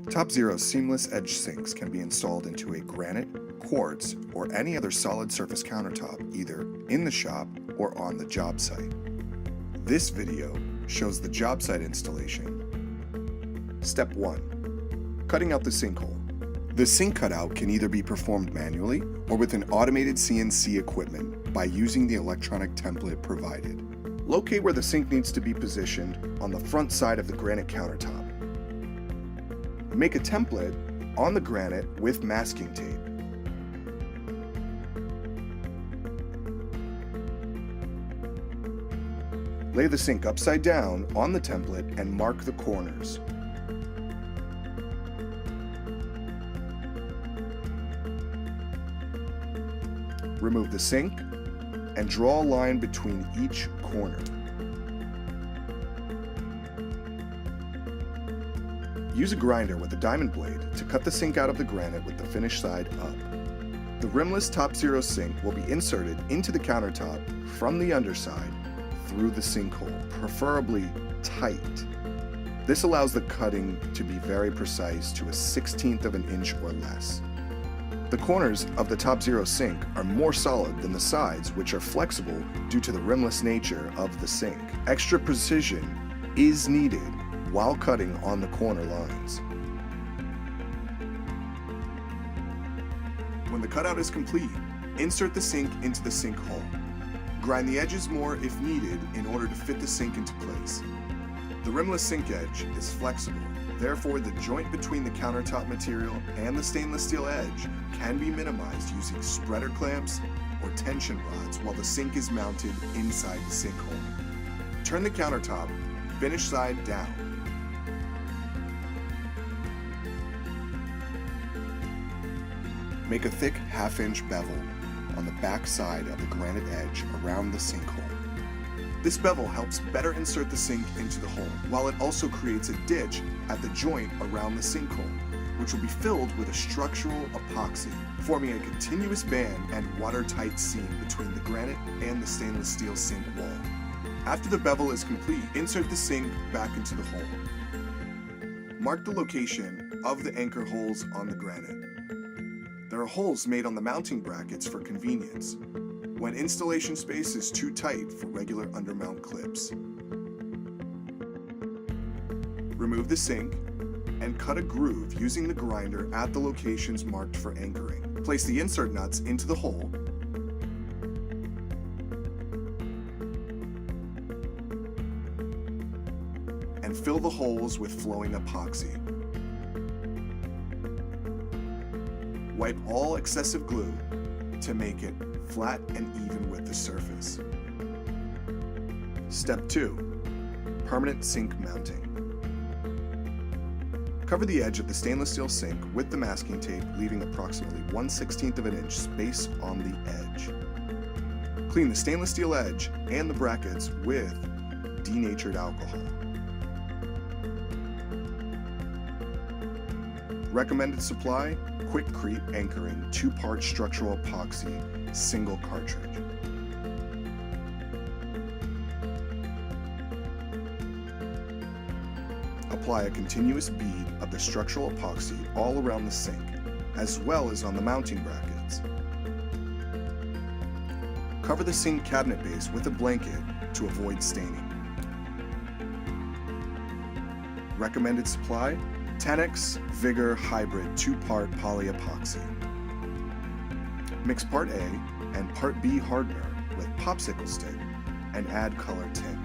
TopZero seamless edge sinks can be installed into a granite, quartz, or any other solid surface countertop either in the shop or on the job site. This video shows the job site installation. Step 1. Cutting out the sinkhole. The sink cutout can either be performed manually or with an automated CNC equipment by using the electronic template provided. Locate where the sink needs to be positioned on the front side of the granite countertop. Make a template on the granite with masking tape. Lay the sink upside down on the template and mark the corners. Remove the sink and draw a line between each corner. Use a grinder with a diamond blade to cut the sink out of the granite with the finished side up. The rimless TopZero sink will be inserted into the countertop from the underside through the sinkhole, preferably tight. This allows the cutting to be very precise to a 1/16 of an inch or less. The corners of the TopZero sink are more solid than the sides, which are flexible due to the rimless nature of the sink. Extra precision is needed while cutting on the corner lines. When the cutout is complete, insert the sink into the sink hole. Grind the edges more if needed in order to fit the sink into place. The rimless sink edge is flexible, therefore the joint between the countertop material and the stainless steel edge can be minimized using spreader clamps or tension rods while the sink is mounted inside the sink hole. Turn the countertop finished side down. Make a thick 1/2-inch bevel on the back side of the granite edge around the sinkhole. This bevel helps better insert the sink into the hole, while it also creates a ditch at the joint around the sinkhole, which will be filled with a structural epoxy, forming a continuous band and watertight seam between the granite and the stainless steel sink wall. After the bevel is complete, insert the sink back into the hole. Mark the location of the anchor holes on the granite. There are holes made on the mounting brackets for convenience, when installation space is too tight for regular undermount clips. Remove the sink and cut a groove using the grinder at the locations marked for anchoring. Place the insert nuts into the hole. And fill the holes with flowing epoxy. Wipe all excessive glue to make it flat and even with the surface. Step 2. Permanent sink mounting. Cover the edge of the stainless steel sink with the masking tape, leaving approximately 1/16 of an inch space on the edge. Clean the stainless steel edge and the brackets with denatured alcohol. Recommended supply: Quickcrete anchoring 2-part structural epoxy, single cartridge. Apply a continuous bead of the structural epoxy all around the sink, as well as on the mounting brackets. Cover the sink cabinet base with a blanket to avoid staining. Recommended supply: Tenex Vigor Hybrid 2-part poly epoxy. Mix part A and part B hardener with popsicle stick and add color tint.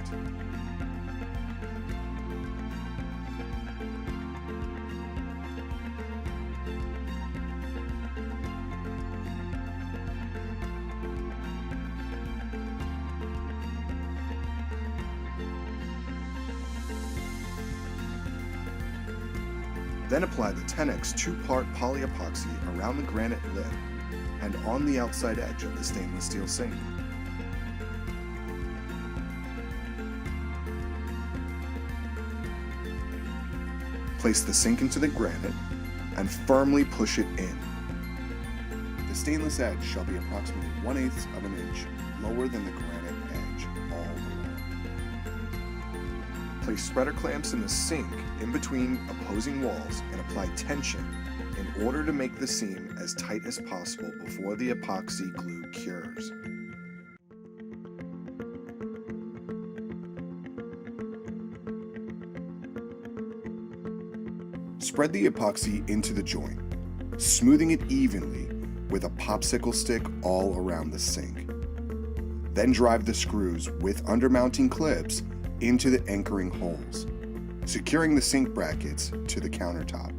Then apply the Tenex 2-part poly epoxy around the granite lip and on the outside edge of the stainless steel sink. Place the sink into the granite and firmly push it in. The stainless edge shall be approximately 1/8 of an inch lower than the granite edge all along. Place spreader clamps in the sink in between opposing walls and apply tension in order to make the seam as tight as possible before the epoxy glue cures. Spread the epoxy into the joint, smoothing it evenly with a popsicle stick all around the sink. Then drive the screws with undermounting clips into the anchoring holes, securing the sink brackets to the countertop.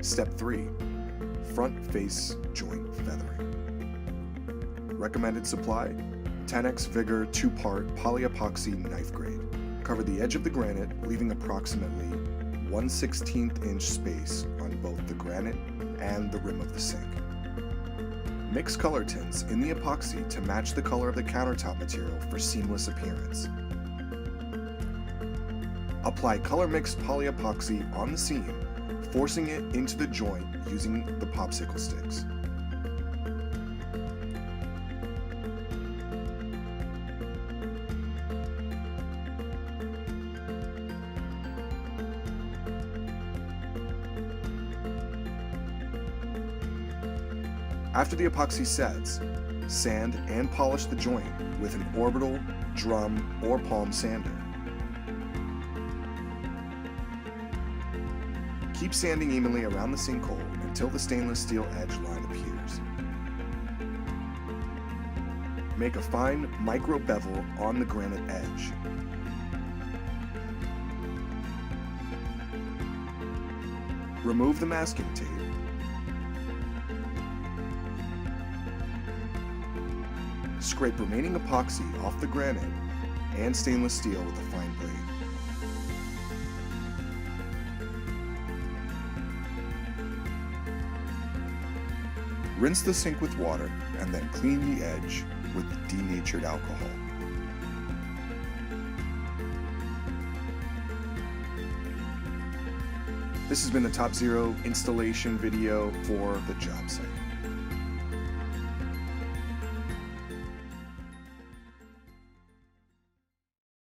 Step 3. Front face joint feathering. Recommended supply: 10x Vigor 2-part polyepoxy knife grade. Cover the edge of the granite, leaving approximately 1/16 inch space on both the granite and the rim of the sink. Mix color tints in the epoxy to match the color of the countertop material for seamless appearance. Apply color mixed polyepoxy on the seam, forcing it into the joint using the popsicle sticks. After the epoxy sets, sand and polish the joint with an orbital, drum, or palm sander. Keep sanding evenly around the sinkhole until the stainless steel edge line appears. Make a fine micro bevel on the granite edge. Remove the masking tape. Scrape remaining epoxy off the granite and stainless steel with a fine blade. Rinse the sink with water and then clean the edge with denatured alcohol. This has been the TopZero installation video for the job site.